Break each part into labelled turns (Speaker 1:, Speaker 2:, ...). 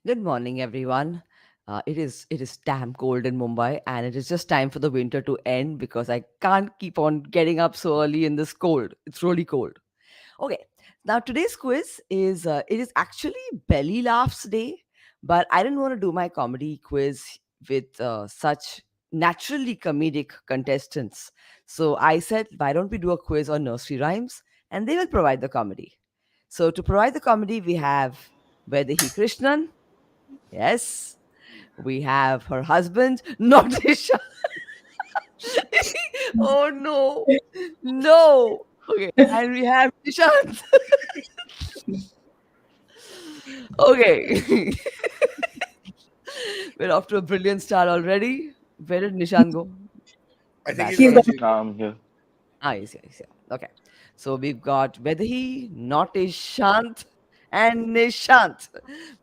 Speaker 1: Good morning, everyone. It is damn cold in Mumbai, and it is just time for the winter to end because I can't keep on getting up so early in this cold. It's really cold. Okay, now today's quiz is it is actually belly laughs day, but I didn't want to do my comedy quiz with such naturally comedic contestants. So I said, why don't we do a quiz on nursery rhymes, and they will provide the comedy. So to provide the comedy, we have Vedahi Krishnan. Yes. We have her husband, not Isha. Oh no. No. Okay. And we have Nishant. Okay. We're off to a brilliant start already. Where did Nishant go?
Speaker 2: I think
Speaker 1: Back
Speaker 2: he's
Speaker 3: He's
Speaker 2: on
Speaker 3: got
Speaker 1: again.
Speaker 2: mute.
Speaker 3: Here.
Speaker 1: Ah, he's here. Okay. So we've got Vedahi, not Ishant, and Nishant.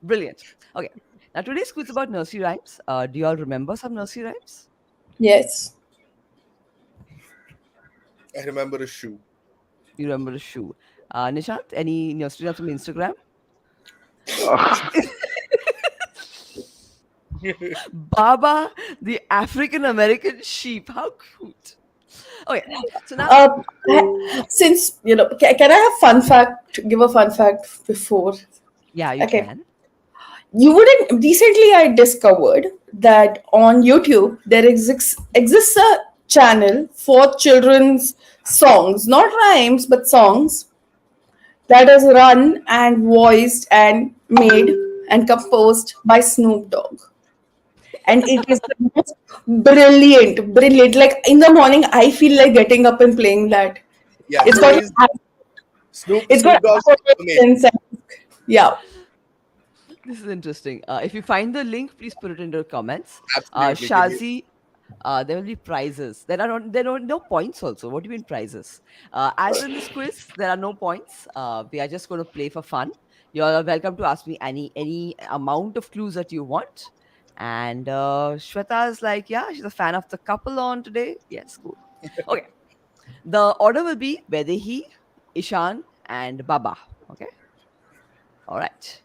Speaker 1: Brilliant. Okay. Now today's quiz about nursery rhymes. Do you all remember some nursery rhymes?
Speaker 3: yes.
Speaker 2: I remember a shoe.
Speaker 1: You remember the shoe. Nishant, any nursery rhymes from Instagram? Baba, the African American sheep. How cute. Okay, so now,
Speaker 3: Uh, since can I have fun fact? Give a fun fact before.
Speaker 1: yeah, you
Speaker 3: Okay,
Speaker 1: can.
Speaker 3: you wouldn't. Recently, I discovered that on YouTube there exists a channel for children's songs, not rhymes but songs that is run and voiced and made and composed by Snoop Dogg. And it is the most brilliant. Like in the morning, I feel like getting up and playing that.
Speaker 2: Yeah,
Speaker 3: It's
Speaker 2: so
Speaker 3: got
Speaker 2: he's Snoop
Speaker 3: it's got
Speaker 2: Snoop Dogg's
Speaker 3: affirmations
Speaker 2: amazing.
Speaker 3: and yeah.
Speaker 1: This is interesting. If you find the link, please put it in the comments.
Speaker 2: Absolutely. Give you
Speaker 1: Shazi, there will be prizes. There are no points also. What do you mean prizes? As in this quiz, there are no points. We are just going to play for fun. You all are welcome to ask me any amount of clues that you want. And Shweta is like, yeah, she's a fan of the couple on today. Yes, cool. Okay. The order will be Vedehi, Ishan, and Baba. Okay. All right.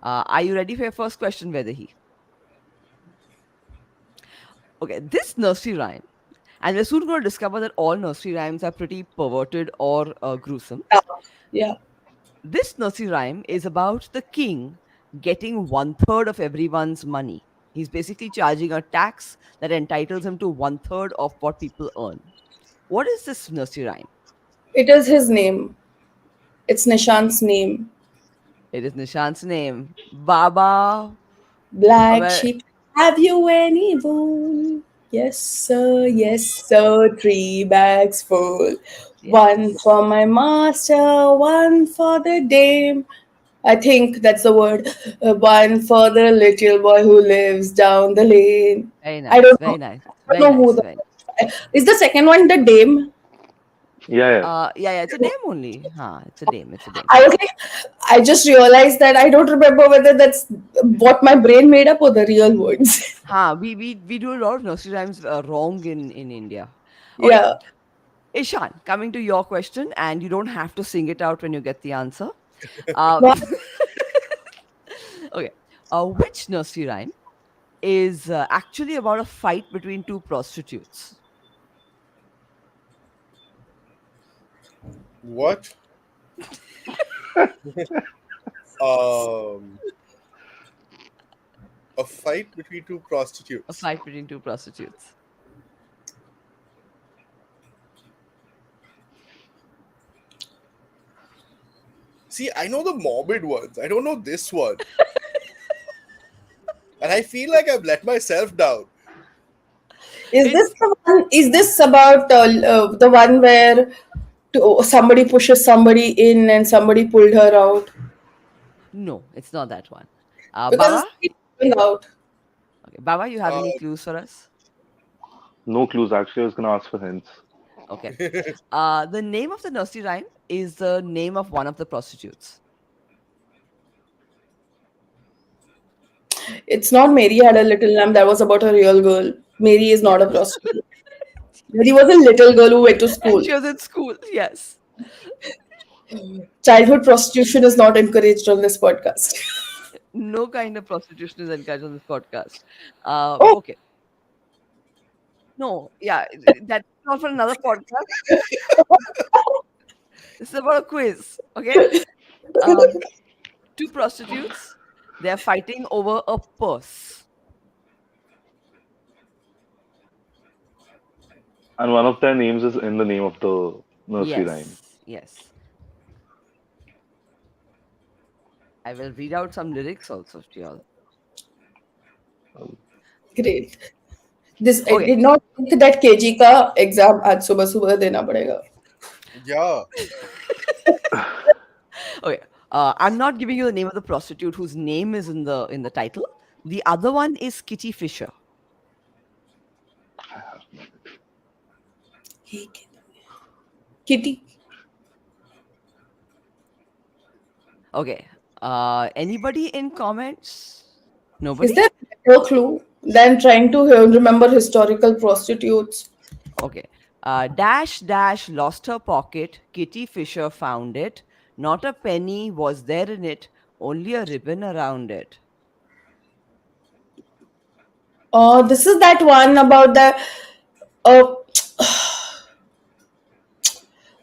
Speaker 1: Are you ready for your first question, Vedehi? Okay. This nursery rhyme, and we're soon going to discover that all nursery rhymes are pretty perverted or gruesome.
Speaker 3: Yeah. Yeah.
Speaker 1: This nursery rhyme is about the king getting one third of everyone's money. He's basically charging a tax that entitles him to one third of what people earn. What is this nursery rhyme?
Speaker 3: It is his name. It's Nishant's name.
Speaker 1: It is Nishant's name. Baba.
Speaker 3: Black
Speaker 1: Well,
Speaker 3: sheep, have you any wool? Yes, sir. Yes, sir. 3 bags full. One
Speaker 1: yes.
Speaker 3: for my master, one for the dame. I think that's the word. One for the little boy who lives down the lane.
Speaker 1: Very
Speaker 3: I
Speaker 1: nice.
Speaker 3: don't
Speaker 1: Very
Speaker 3: know.
Speaker 1: nice.
Speaker 3: I don't
Speaker 1: Very
Speaker 3: know who
Speaker 1: nice.
Speaker 3: the.
Speaker 1: Very nice.
Speaker 3: Is the second one the dame?
Speaker 1: Yeah, yeah, it's a name only. Huh, it's a name. It's a name.
Speaker 3: I was like, I just realized that I don't remember whether that's what my brain made up or the real words.
Speaker 1: Huh, we do a lot of nursery rhymes wrong in India. Okay,
Speaker 3: Yeah.
Speaker 1: Ishan, coming to your question, and you don't have to sing it out when you get the answer. Uh,
Speaker 3: Well,
Speaker 1: okay, which nursery rhyme is actually about a fight between two prostitutes?
Speaker 2: what? Um, a fight between two
Speaker 1: A
Speaker 2: prostitutes.
Speaker 1: fight between two prostitutes.
Speaker 2: See, I know the morbid ones. I don't know this one, and I feel like I've let myself down.
Speaker 3: is this
Speaker 1: It's
Speaker 3: the one? Is this about the one where somebody pushes somebody in and somebody pulled her out?
Speaker 1: no, it's not that one.
Speaker 3: Because
Speaker 1: Baba,
Speaker 3: it's keep coming out.
Speaker 1: okay, Baba, you have
Speaker 2: Uh,
Speaker 1: any clues for us?
Speaker 3: No clues. Actually, I was gonna ask for hints.
Speaker 1: Okay. The name of the nursery rhyme is the name of one of the prostitutes.
Speaker 3: It's not Mary had a little lamb. That was about a real girl. Mary is
Speaker 1: Yeah.
Speaker 3: not a prostitute. Mary was a little girl who went to
Speaker 1: And
Speaker 3: school.
Speaker 1: she was in school. Yes.
Speaker 3: Childhood prostitution is not encouraged on this podcast.
Speaker 1: No kind of prostitution is encouraged on this podcast.
Speaker 3: Oh,
Speaker 1: Okay. No, yeah, that's not for another podcast. This is about a quiz. Okay. Um, Two prostitutes. They are fighting over a purse.
Speaker 4: And one of their names is in the name of the nursery rhyme.
Speaker 1: Yes. Yes. I will read out some lyrics also to y'all.
Speaker 3: great. This I
Speaker 1: Okay.
Speaker 3: did not think that KG का exam आज सुबह सुबह देना पड़ेगा.
Speaker 2: Yeah.
Speaker 1: Okay. I'm not giving you the name of the prostitute whose name is in the title. The other one is Kitty Fisher.
Speaker 3: Kitty.
Speaker 1: Okay. Anybody in comments?
Speaker 3: Is
Speaker 1: Nobody?
Speaker 3: there a better clue than trying to remember historical prostitutes?
Speaker 1: Okay. Dash Dash lost her pocket. Kitty Fisher found it. Not a penny was there in it, only a ribbon around it.
Speaker 3: This is that one about uh,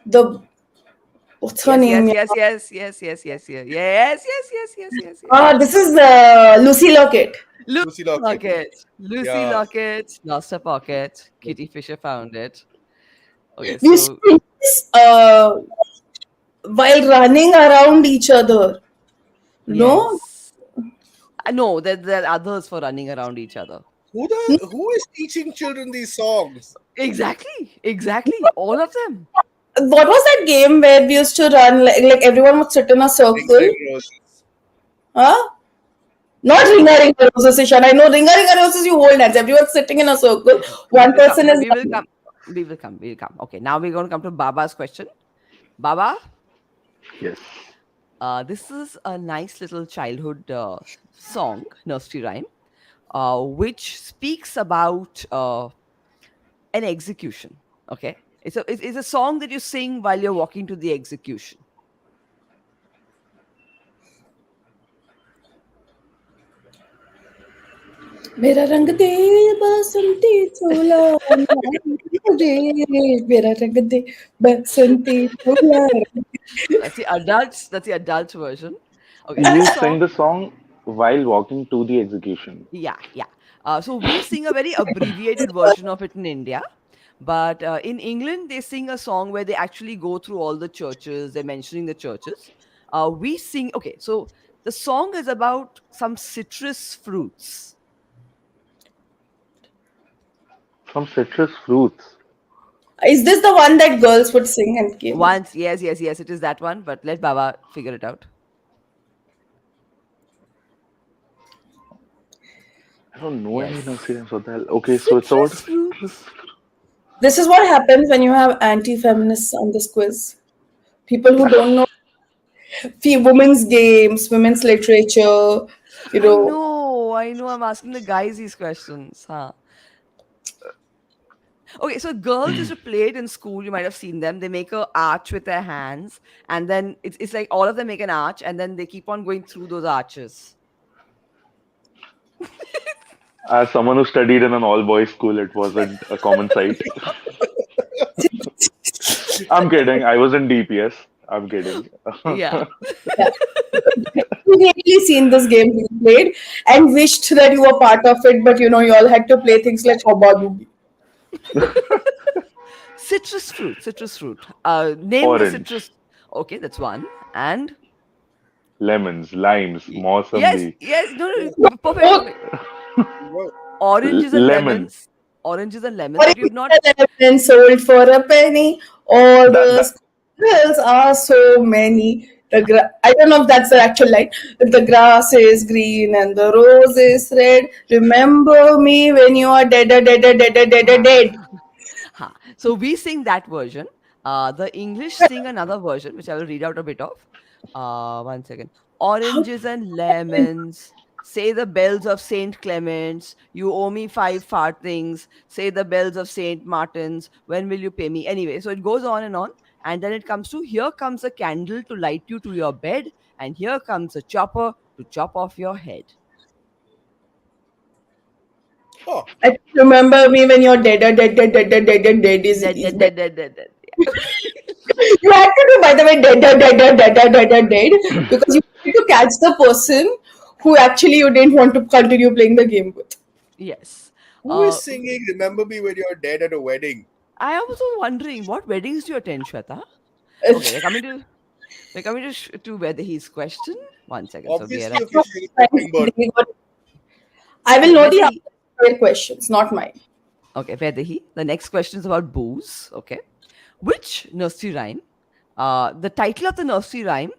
Speaker 3: the what's her
Speaker 1: Yes, yes,
Speaker 3: name?
Speaker 1: yes, yes, yes, yes, yes, yes, yes, yes, yes, yes, yes, yes.
Speaker 3: This is Lucy Lockett.
Speaker 1: Lucy
Speaker 2: Lucy Lockett.
Speaker 1: Lockett. Lucy
Speaker 2: Yeah.
Speaker 1: Lockett lost her pocket. Kitty Fisher found it. Okay,
Speaker 3: We used
Speaker 1: so
Speaker 3: to do this while running around each other. No,
Speaker 1: yes. No, there are others for running around each other.
Speaker 2: Who is teaching children these songs?
Speaker 1: Exactly, exactly. All of them.
Speaker 3: what was that game where we used to run like everyone would sit in a
Speaker 2: Rings
Speaker 3: circle?
Speaker 2: and Roses.
Speaker 3: Huh? Not Ringa Roses, Ishan. I know Ringa Roses, you hold hands. Everyone's sitting in a circle.
Speaker 1: Okay,
Speaker 3: One person is
Speaker 1: we will
Speaker 3: running.
Speaker 1: come. We will come. We will come. Okay, now we're going to come to Baba's question. Baba,
Speaker 4: Yes.
Speaker 1: this is a nice little childhood song, nursery rhyme, which speaks about an execution. Okay, it's a song that you sing while you're walking to the execution.
Speaker 3: मेरा रंग दे बसंती चोला रे मेरा रंग दे बसंती चोला.
Speaker 1: That's the adults version. Okay, this
Speaker 4: You
Speaker 1: song.
Speaker 4: sing the song while walking to the execution.
Speaker 1: Yeah, yeah. So we sing a very abbreviated version of it in India. But in England, they sing a song where they actually go through all the churches, they're mentioning the churches. We sing, okay, so the song is about some citrus fruits.
Speaker 4: Some citrus fruits.
Speaker 3: Is this the one that girls would sing and came?
Speaker 1: Once, yes, yes, yes, it is that one, but let Baba figure it out.
Speaker 4: I don't know any
Speaker 1: Yes.
Speaker 4: nursery rhymes. What the hell? Okay, so it's about
Speaker 1: Citrus fruits.
Speaker 3: This is what happens when you have anti-feminists on this quiz. People who don't know women's games, women's literature, you know.
Speaker 1: I know, I'm asking the guys these questions. Huh? Okay, so girls used to play it in school. You might have seen them. They make a arch with their hands, and then it's like all of them make an arch, and then they keep on going through those arches.
Speaker 4: As someone who studied in an all-boys school, it wasn't a common sight. I'm kidding. I was in DPS. I'm kidding.
Speaker 1: Yeah.
Speaker 3: Yeah. Immediately seen this game being played and wished that you were part of it, but you know, you all had to play things like Hobadubi.
Speaker 1: Citrus fruit. Citrus fruit. Name the
Speaker 4: Orange,
Speaker 1: citrus. Okay, that's one. And
Speaker 4: lemons, limes,
Speaker 1: yes,
Speaker 4: mausambi,
Speaker 1: yes. No, no, perfect, perfect.
Speaker 2: What?
Speaker 1: Oranges and
Speaker 4: lemon.
Speaker 1: lemons. Oranges and lemons,
Speaker 3: Or
Speaker 1: but
Speaker 3: if
Speaker 1: you've not.
Speaker 3: it's been sold for a penny, all
Speaker 4: That
Speaker 3: the
Speaker 4: that
Speaker 3: squirrels are so many. I don't know if that's the actual line. The grass is green and the rose is red. Remember me when you are dead, dead, dead, dead, dead, dead, dead.
Speaker 1: Ha. So we sing that version. The English sing another version, which I will read out a bit of. One second.
Speaker 3: How
Speaker 1: Oranges and lemons. Say the bells of Saint Clement's. You owe me 5 farthings. Say the bells of Saint Martin's. When will you pay me? Anyway, so it goes on and on. And then it comes to here comes a candle to light you to your bed. And here comes a chopper to chop off your head.
Speaker 2: Oh,
Speaker 3: I remember me when you're dead
Speaker 1: Dead,
Speaker 3: is
Speaker 1: dead,
Speaker 3: better.
Speaker 1: dead, dead, dead, dead.
Speaker 3: You had to do, by the way, dead because you need to catch the person who actually you didn't want to continue playing the game with.
Speaker 1: Yes.
Speaker 2: who is singing "Remember Me When You're Dead" at a wedding?
Speaker 1: I was also wondering what weddings do you attend, Shweta? Okay, we're coming to whether he's question. 1 second. So we are
Speaker 2: Obviously,
Speaker 1: at
Speaker 2: if you're singing a wedding bird,
Speaker 3: I will
Speaker 1: okay.
Speaker 3: know
Speaker 1: Whether
Speaker 3: the
Speaker 1: he
Speaker 3: answer to their questions, not mine.
Speaker 1: okay whether he. The next question is about booze. Okay, which nursery rhyme? The title of the nursery rhyme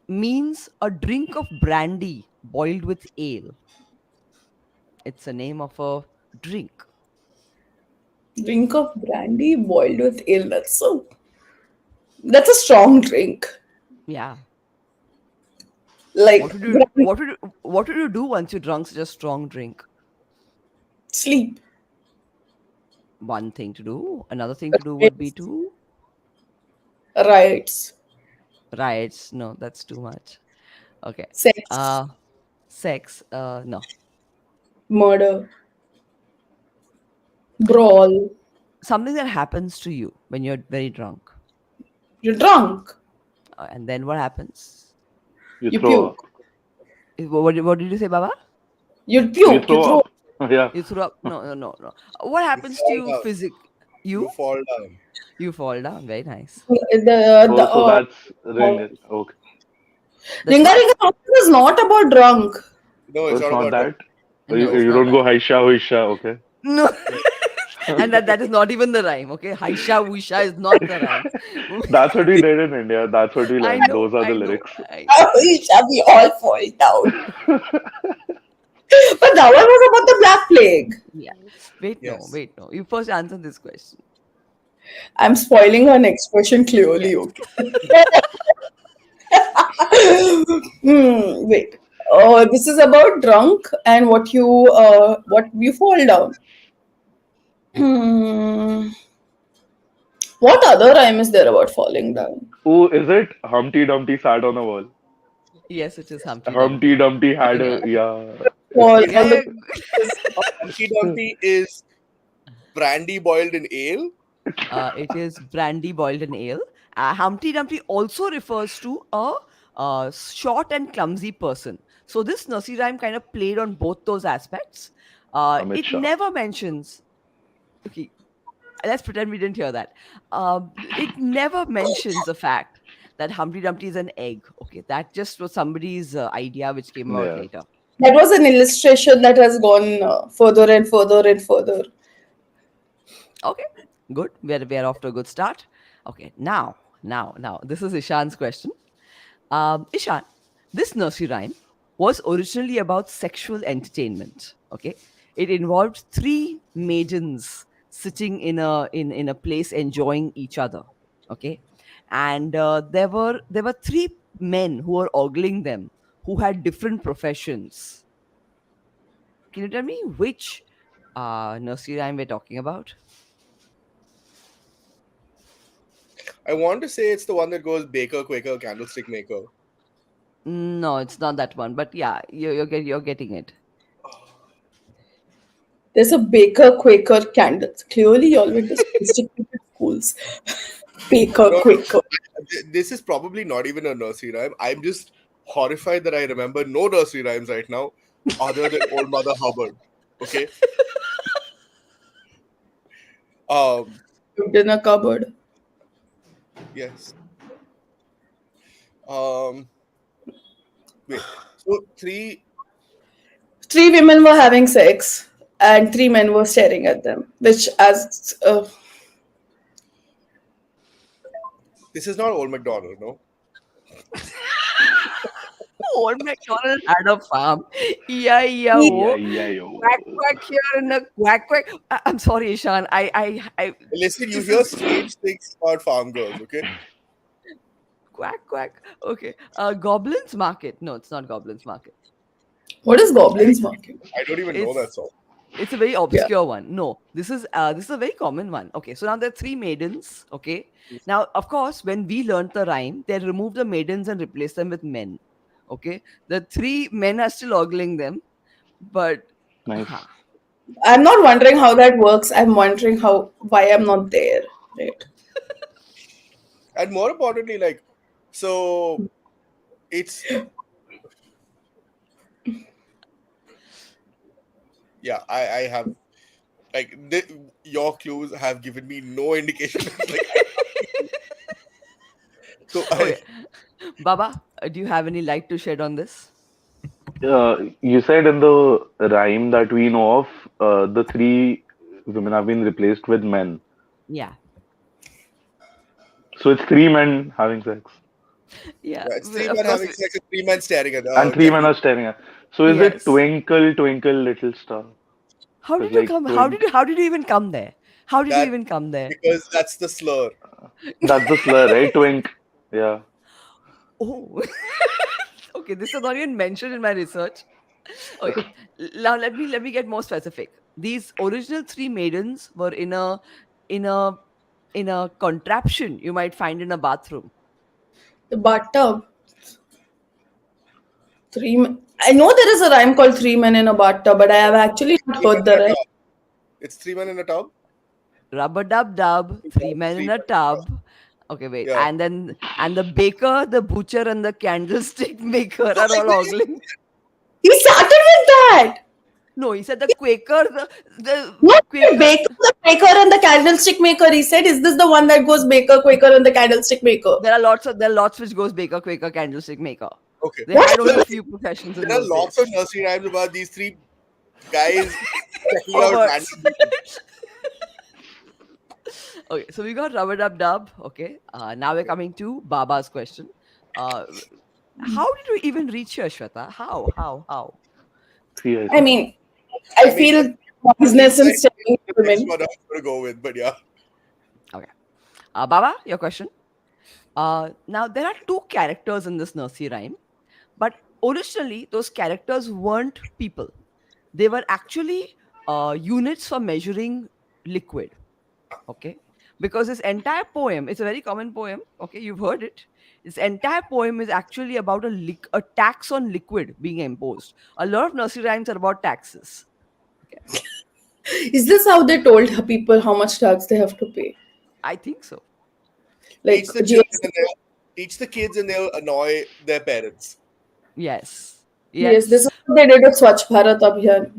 Speaker 1: means a drink of brandy boiled with ale. It's the name of a drink.
Speaker 3: Drink of brandy boiled with ale. That's a strong drink.
Speaker 1: Yeah.
Speaker 3: Like brandy,
Speaker 1: What would you do once you drunk such a strong drink?
Speaker 3: sleep.
Speaker 1: One thing to do. Another thing to do would be to
Speaker 3: Riots,
Speaker 1: riots. No, that's too much. Okay.
Speaker 3: sex,
Speaker 1: Uh sex. No.
Speaker 3: murder, brawl.
Speaker 1: Something that happens to you when you're very drunk.
Speaker 3: You're drunk.
Speaker 1: And then what happens?
Speaker 4: You
Speaker 3: You
Speaker 4: throw up.
Speaker 3: puke.
Speaker 1: What did you say, Baba?
Speaker 3: You
Speaker 4: You
Speaker 3: puke. You
Speaker 4: throw
Speaker 3: throw.
Speaker 4: up. Yeah.
Speaker 1: You threw up? No, no, no, no. What
Speaker 2: you
Speaker 1: happens to
Speaker 2: fall
Speaker 1: you
Speaker 2: down.
Speaker 1: physically?
Speaker 2: You
Speaker 1: You?
Speaker 2: fall down.
Speaker 1: You fall down. Very nice.
Speaker 3: The
Speaker 4: Oh, so that's ring. Okay.
Speaker 1: That's
Speaker 3: Ringa
Speaker 1: what?
Speaker 3: Ringa Rossi is not about drunk.
Speaker 2: No,
Speaker 4: Oh,
Speaker 2: it's
Speaker 4: it's
Speaker 2: not
Speaker 4: not
Speaker 2: about drunk.
Speaker 4: that.
Speaker 1: No, it's
Speaker 4: You
Speaker 1: not
Speaker 4: don't
Speaker 1: that.
Speaker 4: go Haisha Huisha. Okay.
Speaker 1: No.
Speaker 2: No.
Speaker 1: And that is not even the rhyme, okay? Haisha Wisha is not the rhyme.
Speaker 4: That's what we did in India. That's what we
Speaker 1: I
Speaker 4: learned.
Speaker 1: know,
Speaker 4: Those are the
Speaker 1: I know,
Speaker 4: lyrics.
Speaker 1: I know.
Speaker 3: We shall be all fall down. But that one was about the Black Plague.
Speaker 1: Yeah. Wait, no,
Speaker 2: Yes.
Speaker 1: wait, no. You first answer this question.
Speaker 3: I'm spoiling her next question clearly,
Speaker 1: Yes.
Speaker 3: okay? Wait. This is about drunk and what you fall down. Hmm. What other rhyme is there about falling down?
Speaker 4: Oh, is it Humpty Dumpty sat on a wall?
Speaker 1: Yes, it is Humpty
Speaker 4: Humpty
Speaker 1: Dumpty.
Speaker 4: Dumpty had
Speaker 1: Yeah.
Speaker 4: a yeah.
Speaker 3: Fall
Speaker 1: Yeah,
Speaker 3: on
Speaker 1: yeah.
Speaker 3: the
Speaker 2: Humpty Dumpty is brandy boiled in ale.
Speaker 1: It is brandy boiled in ale. Humpty Dumpty also refers to a short and clumsy person. So this nursery rhyme kind of played on both those aspects.
Speaker 4: Amit
Speaker 1: It
Speaker 4: Shah.
Speaker 1: never mentions. Okay, let's pretend we didn't hear that. It never mentions the fact that Humpty Dumpty is an egg. Okay, that just was somebody's idea which came about
Speaker 4: Yeah.
Speaker 1: later.
Speaker 3: That was an illustration that has gone further and further and further.
Speaker 1: Okay, good. We are off to a good start. Okay, now, this is Ishan's question. Ishan, this nursery rhyme was originally about sexual entertainment. Okay, it involved three maidens sitting in a place enjoying each other. Okay, and there were three men who were ogling them who had different professions. Can you tell me which nursery rhyme we're talking about?
Speaker 2: I want to say it's the one that goes baker, quaker, candlestick maker.
Speaker 1: No, it's not that one. But yeah, you're getting it.
Speaker 3: There's a baker, quaker, candle. Clearly, you all went to sophisticated schools. Baker,
Speaker 2: No,
Speaker 3: quaker.
Speaker 2: this is probably not even a nursery rhyme. I'm just horrified that I remember no nursery rhymes right now other than Old Mother Hubbard. Okay. Um.
Speaker 3: Lived in a cupboard.
Speaker 2: Yes. Um. Wait. So three.
Speaker 3: Three women were having sex, and three men were staring at them. Which, as
Speaker 2: This is not Old MacDonald, no.
Speaker 1: Old MacDonald had a farm.
Speaker 4: Yeah,
Speaker 1: E-I-E-I-O.
Speaker 4: yeah, yo.
Speaker 1: Quack quack here and a quack quack. I'm sorry, Ishan. I
Speaker 2: Listen, you
Speaker 1: this
Speaker 2: hear
Speaker 1: is
Speaker 2: strange things about farm girls. Okay.
Speaker 1: quack quack. Okay. Goblins Market. No, it's not Goblins Market.
Speaker 3: what is
Speaker 2: I,
Speaker 3: Goblin's Market?
Speaker 2: I don't even know that
Speaker 1: It's
Speaker 2: song.
Speaker 1: it's a very
Speaker 3: Yeah.
Speaker 1: obscure one. No, this is a very common one. Okay, so now there are three maidens. Okay, now of course when we learnt the rhyme, they removed the maidens and replaced them with men. Okay, the three men are still ogling them, but huh.
Speaker 4: Nice.
Speaker 3: I'm not wondering how that works. I'm wondering how why I'm not there. Right.
Speaker 2: And more importantly, like, so it's, yeah, I have, like, your clues have given me no indication. Like, so I,
Speaker 1: Okay, Baba, do you have any light to shed on this?
Speaker 4: You said in the rhyme that we know of, the three women have been replaced with men.
Speaker 1: Yeah,
Speaker 4: So it's three men having sex,
Speaker 1: yeah.
Speaker 2: yeah, it's three
Speaker 1: Of
Speaker 2: men
Speaker 1: course,
Speaker 2: having sex and three men staring at,
Speaker 4: and three men
Speaker 2: getting.
Speaker 4: are staring at. So is it
Speaker 1: yes.
Speaker 4: Twinkle, Twinkle, Little Star?
Speaker 1: How
Speaker 4: It's
Speaker 1: did you
Speaker 4: like
Speaker 1: come?
Speaker 4: twink.
Speaker 1: How did you even come there? How did you
Speaker 2: That,
Speaker 1: even come there?
Speaker 2: because that's the slur.
Speaker 4: That's the slur, right? Twink. Yeah.
Speaker 1: Oh, okay. This was not even mentioned in my research. Okay, now let me get more specific. These original three maidens were in a in a contraption you might find in a bathroom.
Speaker 3: The bathtub. I know there is a rhyme called Three Men in a Bathtub, but I have actually not
Speaker 2: Three men
Speaker 3: heard
Speaker 2: in
Speaker 3: the
Speaker 2: a
Speaker 3: rhyme.
Speaker 2: tub. It's three men in a tub.
Speaker 1: Rubber dub dub, three men
Speaker 2: Three
Speaker 1: in a
Speaker 2: men in a tub.
Speaker 1: tub. Okay, wait,
Speaker 2: Yeah.
Speaker 1: and the baker, the butcher, and the candlestick maker
Speaker 2: Oh,
Speaker 1: are
Speaker 2: I
Speaker 1: all
Speaker 2: think
Speaker 1: ogling.
Speaker 3: He started with that.
Speaker 1: No, he said the Quaker, the
Speaker 3: Not the
Speaker 1: Quaker.
Speaker 3: baker, the baker, and the candlestick maker. He said, "Is this the one that goes baker, quaker, and the candlestick maker?"
Speaker 1: There are lots which goes baker, Quaker, candlestick maker.
Speaker 2: okay.
Speaker 1: They
Speaker 3: What?
Speaker 1: had
Speaker 2: So
Speaker 1: only few professions in
Speaker 2: there are
Speaker 1: those
Speaker 2: lots of
Speaker 1: days.
Speaker 2: nursery rhymes about these three guys checking out
Speaker 1: Perverts.
Speaker 2: random people.
Speaker 1: Okay, so we got rubber dub dub. Okay, now we're coming to Baba's question. Uh, how did we even reach here, Shweta? How?
Speaker 4: Three, I
Speaker 3: I
Speaker 4: think.
Speaker 3: mean, I
Speaker 2: I mean,
Speaker 3: feel
Speaker 2: the lead
Speaker 3: business and
Speaker 2: line
Speaker 3: staring
Speaker 2: is the
Speaker 3: at
Speaker 2: next
Speaker 3: women.
Speaker 2: one I'm going to go with, but yeah.
Speaker 1: Okay, Baba, your question. Now there are two characters in this nursery rhyme, but originally those characters weren't people. They were actually units for measuring liquid. Okay, because this entire poem, it's a very common poem. Okay, you've heard it. This entire poem is actually about a tax on liquid being imposed. A lot of nursery rhymes are about taxes. Okay,
Speaker 3: Is this how they told people how much tax they have to pay?
Speaker 1: I think so.
Speaker 3: Like
Speaker 2: Teach the children
Speaker 3: GST?
Speaker 2: and they'll teach the kids and they'll annoy their parents.
Speaker 1: Yes,
Speaker 3: Yes, this
Speaker 1: yes,
Speaker 3: is what they did with Swachh Bharat Abhiyan.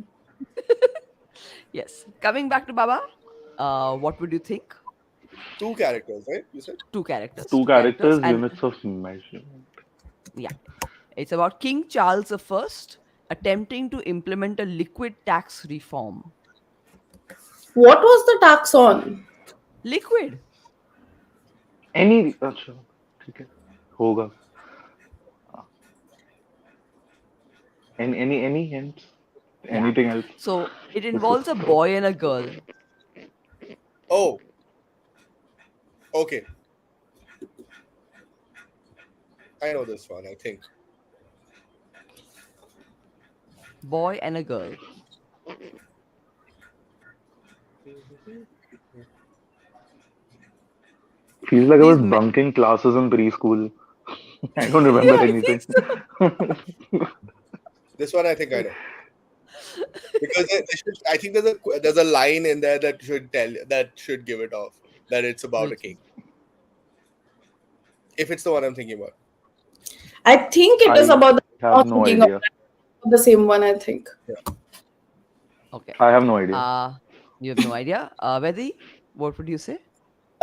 Speaker 1: yes. Coming back to Baba, what would you think?
Speaker 2: Two characters, right? You said?
Speaker 4: Two
Speaker 1: Two characters,
Speaker 4: characters,
Speaker 1: and
Speaker 4: units of measurement.
Speaker 1: yeah, it's about King Charles the First attempting to implement a liquid tax reform.
Speaker 3: What was the tax on?
Speaker 1: Liquid.
Speaker 4: Any, अच्छा, ठीक है, होगा. Any hints?
Speaker 1: Yeah.
Speaker 4: Anything else?
Speaker 1: So it
Speaker 4: This is
Speaker 1: involves a boy and a girl.
Speaker 2: Oh, okay. I know this one, I think.
Speaker 1: Boy and a girl.
Speaker 4: feels like I
Speaker 1: These
Speaker 4: was
Speaker 1: men.
Speaker 4: bunking classes in preschool. I don't
Speaker 1: Yeah,
Speaker 4: remember
Speaker 1: I think
Speaker 4: anything.
Speaker 1: so.
Speaker 2: This one I think I know. Because I think there's a line in there that should give it off that it's about a
Speaker 1: Which
Speaker 2: king. If it's the one I'm thinking about.
Speaker 3: I think it is
Speaker 4: I
Speaker 3: about the
Speaker 4: have
Speaker 3: I'm
Speaker 4: no
Speaker 3: thinking of
Speaker 4: idea.
Speaker 3: the same one, I think.
Speaker 2: Yeah.
Speaker 1: okay.
Speaker 4: I have no idea.
Speaker 1: Uh you have no idea. Vedi, what would you say?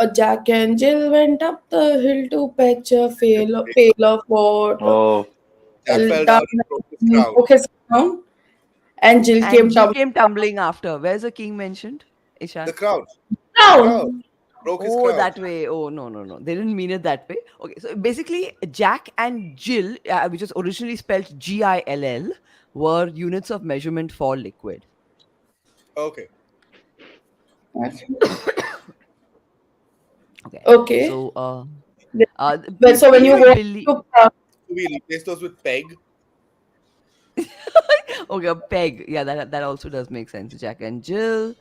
Speaker 3: A Jack and Jill went up the hill to fetch a pail of water.
Speaker 4: Oh,
Speaker 2: Jack
Speaker 3: Fell
Speaker 2: fell
Speaker 3: down
Speaker 2: down and broke his
Speaker 3: and
Speaker 2: crown.
Speaker 3: broke his crown, and Jill
Speaker 1: And
Speaker 3: came
Speaker 1: Jill
Speaker 3: tumbling
Speaker 1: came tumbling after. Where's the king mentioned?
Speaker 2: The
Speaker 1: Ishan.
Speaker 2: crown. The crown.
Speaker 3: down.
Speaker 2: Broke his
Speaker 1: Oh,
Speaker 2: crown.
Speaker 1: that way. Oh, no, no, no. They didn't mean it that way. Okay, so basically, Jack and Jill, which is originally spelled Gill, were units of measurement for liquid.
Speaker 2: Okay.
Speaker 1: Okay,
Speaker 3: Okay.
Speaker 1: so
Speaker 3: But so when you
Speaker 1: people
Speaker 3: go
Speaker 1: believe.
Speaker 3: to
Speaker 2: So we replace those with peg.
Speaker 1: Okay, a peg. Yeah, that also does make sense. Jack and Jill.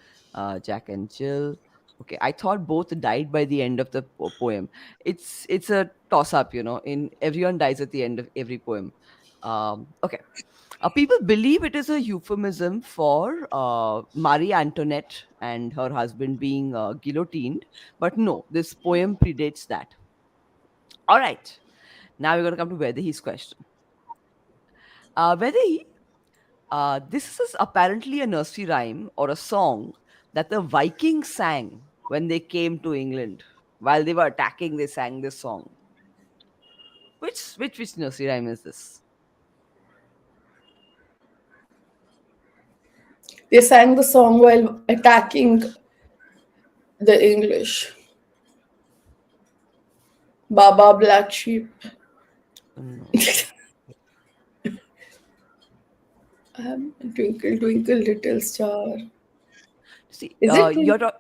Speaker 1: Jack and Jill. Okay, I thought both died by the end of the poem. It's a toss up, in everyone dies at the end of every poem. Okay. People believe it is a euphemism for Marie Antoinette and her husband being guillotined, but no, this poem predates that. All right. Now we're going to come to Vedahi's question. Vedahi, this is apparently a nursery rhyme or a song that the Vikings sang when they came to England. While they were attacking, they sang this song. Which nursery rhyme is this?
Speaker 3: They sang the song while attacking the English. Baba Black Sheep.
Speaker 1: No.
Speaker 3: Twinkle, twinkle, little star.
Speaker 1: See,
Speaker 3: Is it
Speaker 1: you're
Speaker 3: twinkle?
Speaker 1: talking.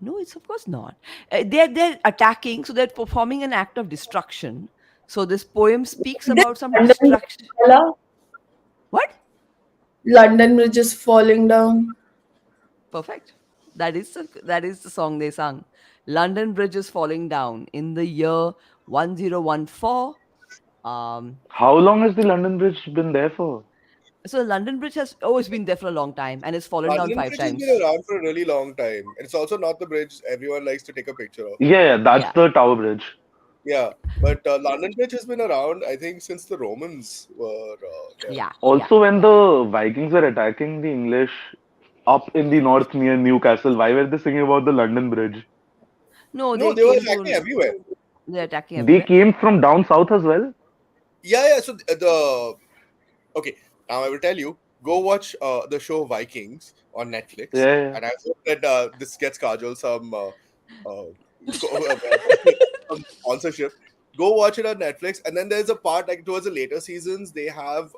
Speaker 1: No, it's of course not. They're attacking, so they're performing an act of destruction. So this poem speaks
Speaker 3: Is it
Speaker 1: about some
Speaker 3: London
Speaker 1: destruction.
Speaker 3: Bridge wala?
Speaker 1: What?
Speaker 3: London Bridge is falling down.
Speaker 1: Perfect. That is the song they sung. London Bridge is falling down in the year 1014. Um,
Speaker 4: How long has the London Bridge been there for?
Speaker 1: so the London Bridge has always been there for a long time and it's fallen down
Speaker 2: London
Speaker 1: five
Speaker 2: Bridge has been
Speaker 1: times.
Speaker 2: around for a really long time. And it's also not the bridge everyone likes to take a picture of.
Speaker 4: Yeah, yeah, that's
Speaker 1: Yeah,
Speaker 4: the Tower Bridge.
Speaker 2: Yeah, but London Bridge has been around, I think, since the Romans were there.
Speaker 1: yeah, yeah,
Speaker 4: Also, when
Speaker 1: yeah.
Speaker 4: the Vikings were attacking the English up in the north near Newcastle, why were they singing about the London Bridge?
Speaker 1: No,
Speaker 2: No,
Speaker 1: they
Speaker 2: they were
Speaker 1: came
Speaker 2: attacking
Speaker 1: to.
Speaker 2: everywhere.
Speaker 1: They're attacking
Speaker 4: They
Speaker 1: everywhere.
Speaker 4: came from down south as well.
Speaker 2: Yeah, yeah. So the okay, now I will tell you. Go watch the show Vikings on Netflix,
Speaker 4: Yeah, yeah.
Speaker 2: and I hope that this gets Kajal uh, some sponsorship. Go watch it on Netflix, and then there's a part like towards the later seasons they have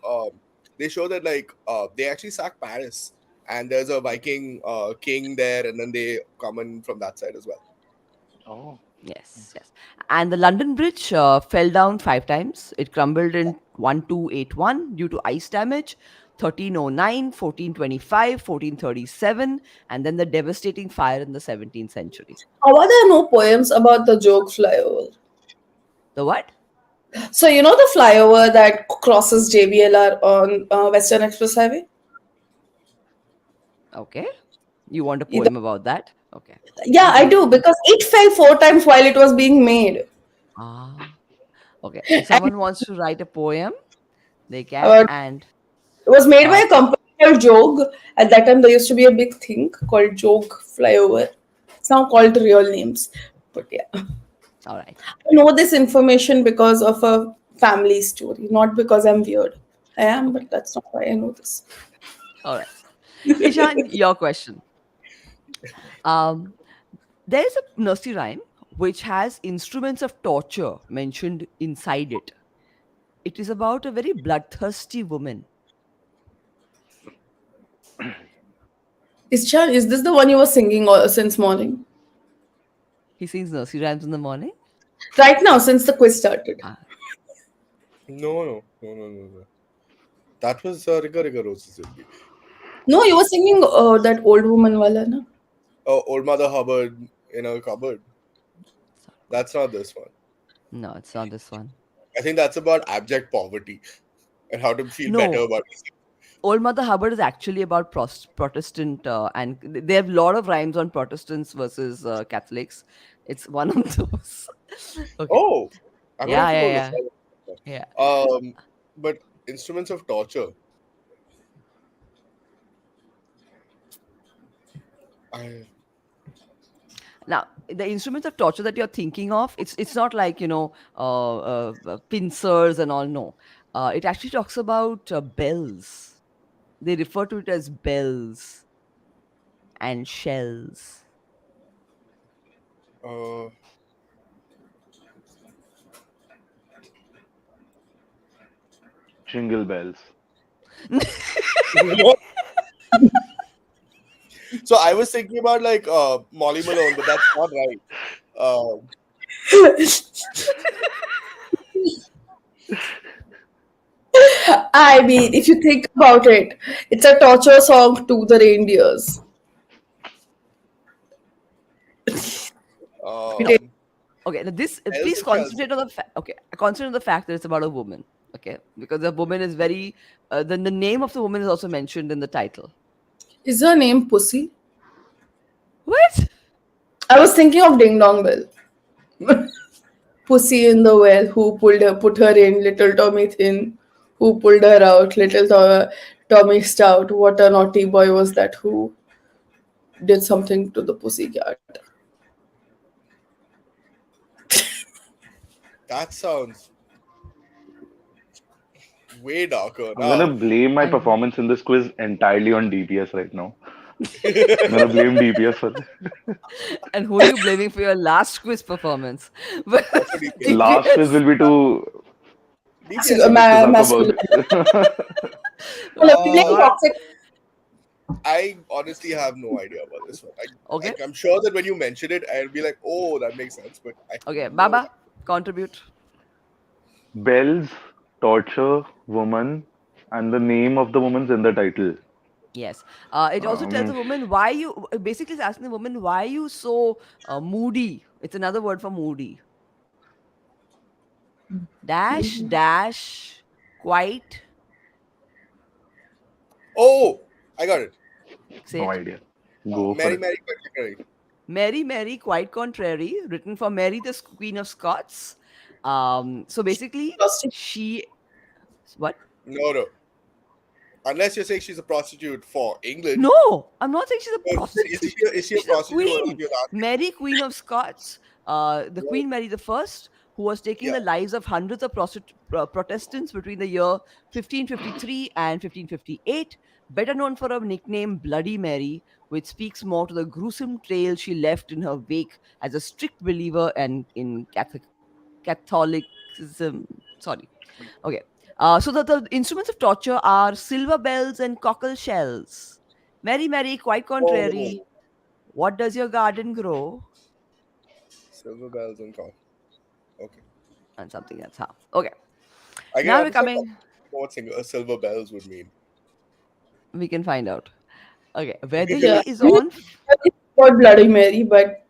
Speaker 2: they show that like they actually sack Paris, and there's a Viking king there, and then they come in from that side as well.
Speaker 4: Oh.
Speaker 1: Yes, yes. And the London Bridge fell down five times. It crumbled in 1281 due to ice damage, 1309, 1425, 1437, and then the devastating fire in the 17th century.
Speaker 3: How are there no poems about the joke flyover?
Speaker 1: The what?
Speaker 3: So you know the flyover that crosses JBLR on Western Express Highway?
Speaker 1: Okay. You want a
Speaker 3: Either,
Speaker 1: poem about that? Okay.
Speaker 3: yeah,
Speaker 1: You
Speaker 3: I
Speaker 1: give it
Speaker 3: do
Speaker 1: to me.
Speaker 3: because it fell four times while it was being made.
Speaker 1: Ah, okay. If
Speaker 3: And
Speaker 1: someone wants to write a poem, they can.
Speaker 3: uh,
Speaker 1: And
Speaker 3: it was made by
Speaker 1: uh,
Speaker 3: a company called Jog. At that time, there used to be a big thing called Jog Flyover. It's now called real names. But yeah, I
Speaker 1: all right.
Speaker 3: know this information because of a family story, not because I'm weird. I am,
Speaker 1: Okay.
Speaker 3: but that's not why I know this.
Speaker 1: All right. Ishan, your question. Um, there is a nursery rhyme which has instruments of torture mentioned inside it. It is about a very bloodthirsty woman.
Speaker 3: Is this the one you were singing since morning?
Speaker 1: He sings nursery rhymes in the morning.
Speaker 3: Right now, since the quiz started.
Speaker 1: Ah,
Speaker 2: No, no, no, no, no, no. That was Riga Riga Roses.
Speaker 3: No, you were singing that old woman wala na.
Speaker 2: Old Mother Hubbard in a cupboard.
Speaker 1: sorry.
Speaker 2: That's not this one.
Speaker 1: No, it's not this one.
Speaker 2: I think that's about abject poverty and how to feel better
Speaker 1: No,
Speaker 2: about yourself.
Speaker 1: Old Mother Hubbard is actually about Protestant, and they have a lot of rhymes on Protestants versus Catholics. It's one of those. Okay.
Speaker 2: Oh, I'm gonna
Speaker 1: Yeah,
Speaker 2: have to
Speaker 1: yeah,
Speaker 2: go look
Speaker 1: yeah,
Speaker 2: at
Speaker 1: yeah.
Speaker 2: it. But instruments of torture. I
Speaker 1: Now, the instruments of torture that you're thinking of, it's not like pincers and all. No, it actually talks about bells. They refer to it as bells and shells.
Speaker 2: uh,
Speaker 4: Jingle bells.
Speaker 2: so I was thinking about like Molly Malone, but that's not right. Um,
Speaker 3: I mean, if you think about it, it's a torture song to the reindeers. It is.
Speaker 2: um,
Speaker 1: Okay, now this
Speaker 2: Hells
Speaker 1: please
Speaker 2: and Shells.
Speaker 1: concentrate on the okay, concentrate on the fact that it's about a woman. Okay, Okay, because the woman is very. Then the name of the woman is also mentioned in the title.
Speaker 3: Is her name Pussy?
Speaker 1: What?
Speaker 3: I was thinking of Ding Dong Bell. Pussy in the well, who put her in, little Tommy Thin, who pulled her out, Tommy Stout. What a naughty boy was that who did something to the pussy cat.
Speaker 2: That sounds way darker
Speaker 4: I'm gonna
Speaker 2: now.
Speaker 4: blame my
Speaker 1: And
Speaker 4: performance in this quiz entirely on DPS right now. I'm gonna blame DPS for this.
Speaker 1: and who are you blaming for your last quiz performance? But
Speaker 2: Also DPS.
Speaker 4: Last quiz will
Speaker 1: DPS.
Speaker 4: be to
Speaker 2: DPS only.
Speaker 4: Mr.
Speaker 3: Masculine.
Speaker 4: Zuckerberg.
Speaker 3: Well,
Speaker 1: No,
Speaker 3: are we playing
Speaker 2: Uh,
Speaker 1: not
Speaker 3: toxic?
Speaker 2: I honestly have no idea about this one.
Speaker 1: okay.
Speaker 2: I'm sure that when you mention it, I'll be like, oh, that makes sense. But I have
Speaker 1: Okay,
Speaker 2: no idea.
Speaker 1: Baba, contribute.
Speaker 4: Bells, torture, woman, and the name of the woman's in the title.
Speaker 1: Yes. It also tells
Speaker 4: Um,
Speaker 1: a woman why you. Basically, it's asking the woman why you so moody. It's another word for moody. Dash dash quite.
Speaker 2: Oh, I got it.
Speaker 1: Say
Speaker 4: no
Speaker 1: it.
Speaker 4: idea. Go for
Speaker 2: Mary,
Speaker 4: it.
Speaker 2: Mary, Mary.
Speaker 1: Mary, Mary, quite contrary, written for Mary, the Queen of Scots. So basically,
Speaker 3: Prostitute.
Speaker 1: she what?
Speaker 2: No, no. Unless you're saying she's a prostitute for England.
Speaker 1: No, I'm not saying she's a prostitute.
Speaker 2: Is she a
Speaker 1: She's a
Speaker 2: prostitute or not?
Speaker 1: queen.
Speaker 2: You're asking.
Speaker 1: Mary, Queen of Scots, the
Speaker 2: Right.
Speaker 1: Queen Mary the First, who was taking
Speaker 2: Yeah.
Speaker 1: the lives of hundreds of Protestants between the year 1553 and 1558, better known for her nickname Bloody Mary, which speaks more to the gruesome trail she left in her wake as a strict believer and in Catholicism. Sorry. Okay. So the instruments of torture are silver bells and cockle shells. Mary, Mary, quite
Speaker 2: Oh,
Speaker 1: contrary. What does your garden grow?
Speaker 2: silver bells and cock. Okay.
Speaker 1: And something else. Huh? Okay.
Speaker 2: I can
Speaker 1: Now we're
Speaker 2: understand
Speaker 1: coming.
Speaker 2: what silver bells would mean.
Speaker 1: We can find out. Okay. Whether he
Speaker 3: Yeah.
Speaker 1: is
Speaker 3: We
Speaker 1: on.
Speaker 3: about Bloody Mary, but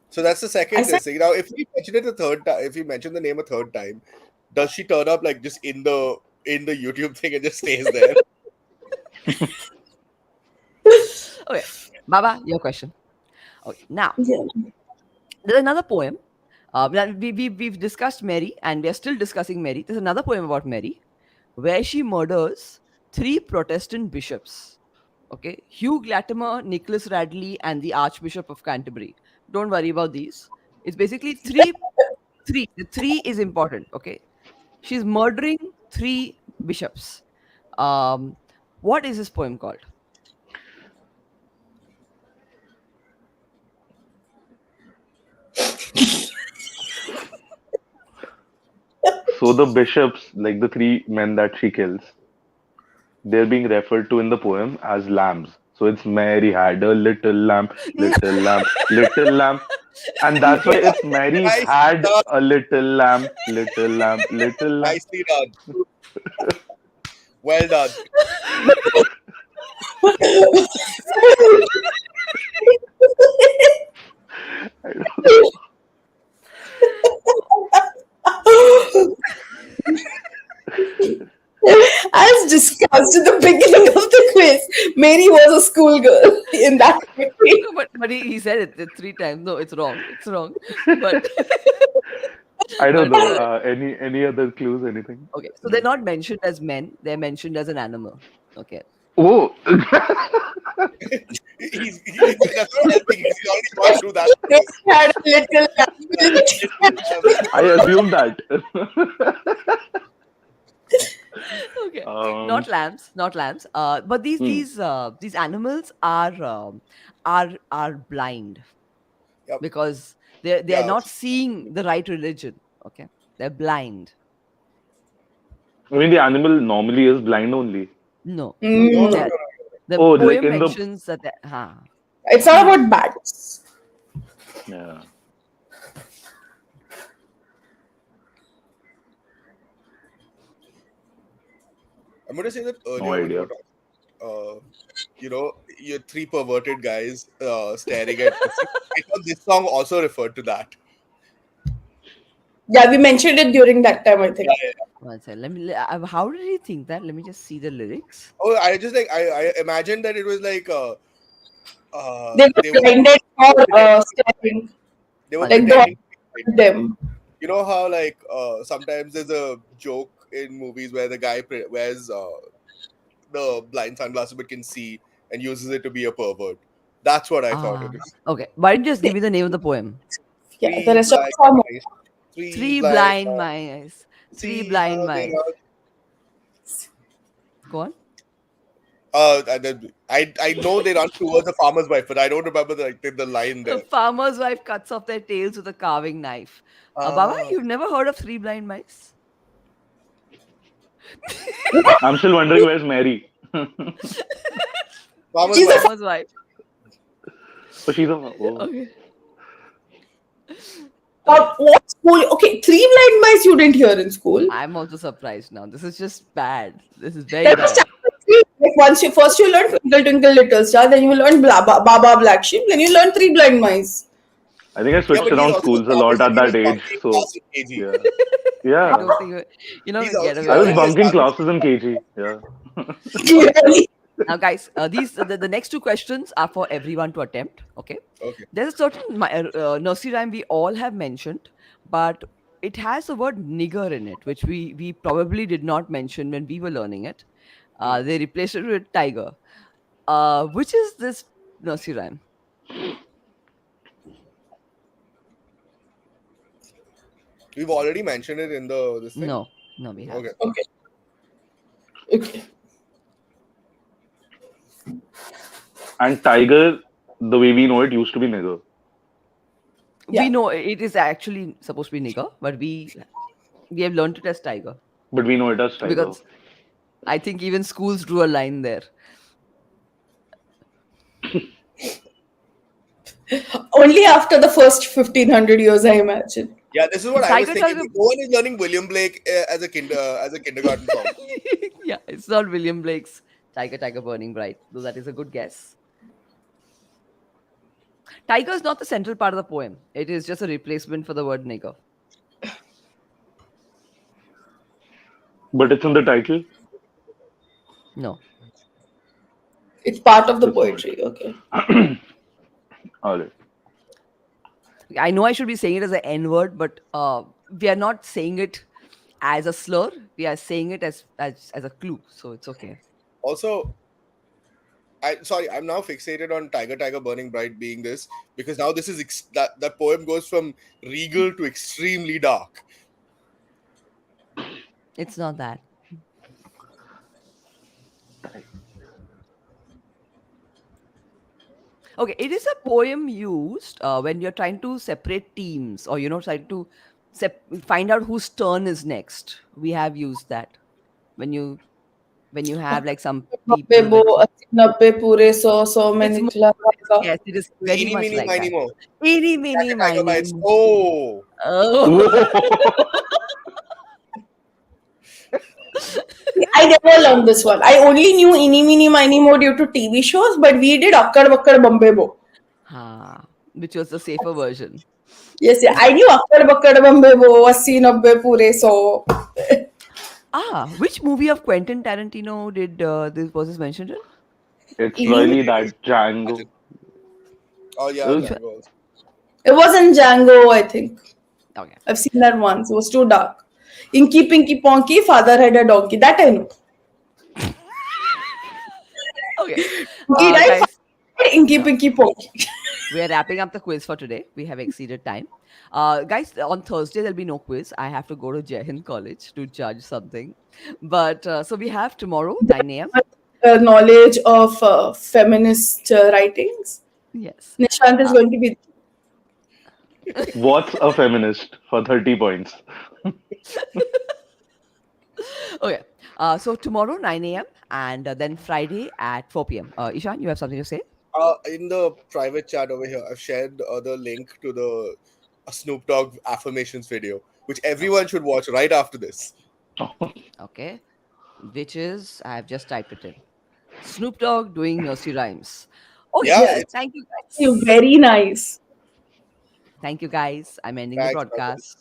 Speaker 2: So that's the
Speaker 3: I
Speaker 2: second
Speaker 3: said
Speaker 2: this thing. Now, if we mention it a third time, if we mention the name a third time, does she turn up like just in the YouTube thing and just stays there?
Speaker 1: Okay. Baba, your question. Okay. Now,
Speaker 3: yeah.
Speaker 1: there's another poem. We've discussed Mary and we are still discussing Mary. There's another poem about Mary where she murders three Protestant bishops. Okay, Hugh Latimer, Nicholas Radley, and the Archbishop of Canterbury. Don't worry about these. It's basically three. The three is important. Okay, she's murdering three bishops. Um, what is this poem called?
Speaker 4: So the bishops, like the three men that she kills, they're being referred to in the poem as lambs. So it's Mary had a little lamb, little lamb. And that's why it's Mary
Speaker 2: Nicely
Speaker 4: had
Speaker 2: done.
Speaker 4: a little lamb, little lamb, little lamb.
Speaker 2: Nicely done. Well done.
Speaker 4: I don't know.
Speaker 3: As discussed at the beginning of the quiz, Mary was a schoolgirl in that movie.
Speaker 1: No, but he said it three times. No, it's wrong. It's wrong. But
Speaker 4: I don't
Speaker 1: but
Speaker 4: know. Any other clues? Anything?
Speaker 1: okay, so they're not mentioned as men. They're mentioned as an animal. Okay.
Speaker 4: Oh,
Speaker 2: That's not helping. He's already gone through that.
Speaker 3: Mary had a little
Speaker 4: I assume that.
Speaker 1: Okay,
Speaker 4: um,
Speaker 1: not lambs, but
Speaker 4: hmm,
Speaker 1: these animals are blind
Speaker 2: Yep.
Speaker 1: because they're
Speaker 2: Yeah.
Speaker 1: not seeing the right religion. Okay, they're blind.
Speaker 4: I mean, the animal normally is blind only.
Speaker 1: No,
Speaker 2: No, no, no,
Speaker 3: Mm,
Speaker 1: that
Speaker 2: no.
Speaker 1: the
Speaker 4: Oh, like
Speaker 1: poem
Speaker 4: in the.
Speaker 1: mentions that
Speaker 3: it's not about bats.
Speaker 4: Yeah,
Speaker 2: I'm going to say that
Speaker 4: no
Speaker 2: earlier when you were
Speaker 4: idea.
Speaker 2: talking, you're three perverted guys staring at. I thought this song also referred to that.
Speaker 3: Yeah, we mentioned it during that time, I
Speaker 2: Yeah,
Speaker 3: think.
Speaker 2: yeah.
Speaker 1: One second. How did he think that? Let me just see the lyrics.
Speaker 2: Oh, I just like I imagined that it was like
Speaker 3: They
Speaker 2: they
Speaker 3: were
Speaker 2: were
Speaker 3: blinded
Speaker 2: they were
Speaker 3: for
Speaker 2: pretending to be
Speaker 3: staring.
Speaker 2: they were
Speaker 1: One
Speaker 3: Like
Speaker 1: second.
Speaker 3: God
Speaker 2: pretending to be blind.
Speaker 3: them.
Speaker 2: You know how like sometimes there's a joke in movies where the guy wears the blind sunglasses but can see and uses it to be a pervert. That's what I thought it
Speaker 1: Ah,
Speaker 2: was.
Speaker 1: okay. Why don't you just give me the name of the poem?
Speaker 3: Yeah, the
Speaker 2: Three
Speaker 3: rest of
Speaker 2: blind
Speaker 3: us are more.
Speaker 2: mice, three
Speaker 1: Three
Speaker 2: blind
Speaker 1: blind
Speaker 2: mice.
Speaker 1: mice. Three
Speaker 2: See
Speaker 1: blind
Speaker 2: how they
Speaker 1: mice.
Speaker 2: run.
Speaker 1: Go on.
Speaker 2: I know they run towards the farmer's wife, but I don't remember the line
Speaker 1: A
Speaker 2: there.
Speaker 1: farmer's wife cuts off their tails with a carving knife. Baba,
Speaker 2: Ah,
Speaker 1: you've never heard of three blind mice?
Speaker 4: I'm still wondering where's Mary. Oh,
Speaker 2: farmer's
Speaker 3: She's a
Speaker 2: wife.
Speaker 1: Farmer's wife.
Speaker 4: she's a. Oh.
Speaker 1: Okay. Okay.
Speaker 3: what school? Okay, three blind mice you didn't hear in school.
Speaker 1: I'm also surprised now. This is just bad. This is very
Speaker 3: That was
Speaker 1: bad.
Speaker 3: chapter three. Like once you first you learn Twinkle Twinkle Little Star, then you learn Baba Black Sheep, then you learn Three Blind Mice.
Speaker 4: I think I
Speaker 2: Yeah,
Speaker 4: switched
Speaker 2: but he's
Speaker 4: around
Speaker 2: also
Speaker 4: schools a lot at
Speaker 2: he was
Speaker 4: that age.
Speaker 2: bunking
Speaker 4: So,
Speaker 2: class in KG.
Speaker 4: yeah.
Speaker 1: I
Speaker 4: Yeah.
Speaker 1: don't think you're not
Speaker 2: He's
Speaker 1: gonna get
Speaker 2: he's
Speaker 1: away
Speaker 4: I
Speaker 1: with
Speaker 4: was
Speaker 2: also
Speaker 1: that.
Speaker 2: just
Speaker 4: bunking
Speaker 2: established.
Speaker 4: classes in KG. Yeah.
Speaker 3: Clearly.
Speaker 1: Now, guys, the next two questions are for everyone to attempt. Okay,
Speaker 2: Okay.
Speaker 1: there's a certain nursery rhyme we all have mentioned, but it has the word nigger in it, which we probably did not mention when we were learning it.
Speaker 2: Hmm.
Speaker 1: They replaced it with tiger. Which is this nursery rhyme?
Speaker 2: We've already mentioned it in the this thing.
Speaker 1: No, no, we
Speaker 2: Okay.
Speaker 1: haven't.
Speaker 3: Okay. Okay.
Speaker 4: And Tiger, the way we know it, used to be nigger.
Speaker 1: We
Speaker 3: Yeah.
Speaker 1: know it is actually supposed to be nigger, but we have learned it as tiger
Speaker 4: But we know it as Tiger.
Speaker 1: because I think even schools drew a line there.
Speaker 3: Only after the first 1500 years, I imagine.
Speaker 2: Yeah, this is what I was
Speaker 1: Tiger
Speaker 2: thinking.
Speaker 1: tiger.
Speaker 2: No one is learning William Blake as a kindergarten song.
Speaker 1: Yeah, it's not William Blake's Tiger Tiger Burning Bright, though that is a good guess. Tiger is not the central part of the poem. It is just a replacement for the word nigger.
Speaker 4: But it's in the title.
Speaker 1: No.
Speaker 3: It's part of the
Speaker 4: It's not.
Speaker 3: poetry. Okay.
Speaker 4: All right.
Speaker 1: I know I should be saying it as an N word, but we are not saying it as a slur. We are saying it as a clue. So it's okay.
Speaker 2: Also, I'm now fixated on Tiger Tiger Burning Bright being this because now this is that poem goes from regal to extremely dark.
Speaker 1: It's not that. Okay, it is a poem used when you're trying to separate teams or trying to find out whose turn is next. We have used that when you have like some
Speaker 3: नब्बे
Speaker 1: people
Speaker 3: बो
Speaker 1: with.
Speaker 3: 80 90 पूरे 100 में
Speaker 1: It's more
Speaker 3: निकला
Speaker 1: like,
Speaker 3: आएगा.
Speaker 1: yes, it is very
Speaker 2: Eeny
Speaker 1: much
Speaker 2: meeny
Speaker 1: like
Speaker 2: miny
Speaker 1: that.
Speaker 2: mo.
Speaker 1: Eeny, meeny,
Speaker 2: Tiger Tiger
Speaker 1: miny.
Speaker 2: bites. Oh,
Speaker 1: Oh.
Speaker 3: I never learned this one. I only knew Eeny Meeny Miny Mo due to TV shows, but we did Akkad Bakkad Bombay Bo.
Speaker 1: Which was the safer version.
Speaker 3: Yes, yeah. I knew Akkad Bakkad Bombay Bo, 80 90 पूरे 100.
Speaker 1: Which movie of Quentin Tarantino did this was this mentioned in?
Speaker 4: It's
Speaker 3: Eeny
Speaker 4: really
Speaker 3: Meeny.
Speaker 4: that Django.
Speaker 2: oh yeah,
Speaker 1: Which
Speaker 4: Is
Speaker 1: one?
Speaker 2: Django. Also.
Speaker 3: It was in Django, I think.
Speaker 1: Okay.
Speaker 3: I've seen that once. It was too dark. Inky Pinky Ponky, father had a donkey. That I know.
Speaker 1: Okay.
Speaker 3: Donkey died,
Speaker 1: Guys,
Speaker 3: father died, Inky
Speaker 1: yeah.
Speaker 3: Pinky Ponky.
Speaker 1: We are wrapping up the quiz for today. We have exceeded time. Guys, on Thursday there'll be no quiz. I have to go to Jehin College to judge something. But so we have tomorrow, 9 a.m.
Speaker 3: Knowledge of feminist writings.
Speaker 1: Yes.
Speaker 3: Nishant is
Speaker 1: Uh,
Speaker 3: going to be.
Speaker 4: What's a feminist for 30 points?
Speaker 1: okay. So tomorrow, 9 a.m. and then Friday at 4 p.m. Ishan, you have something to say?
Speaker 2: In the private chat over here, I've shared the link to the Snoop Dogg affirmations video, which everyone should watch right after this.
Speaker 1: Okay. Which is, I have just typed it in. Snoop Dogg doing nursery rhymes. Okay.
Speaker 2: Yeah,
Speaker 3: Yeah,
Speaker 2: it's
Speaker 1: Thank you, guys.
Speaker 3: very nice.
Speaker 1: Thank you, guys. I'm ending the
Speaker 2: thanks.
Speaker 1: broadcast.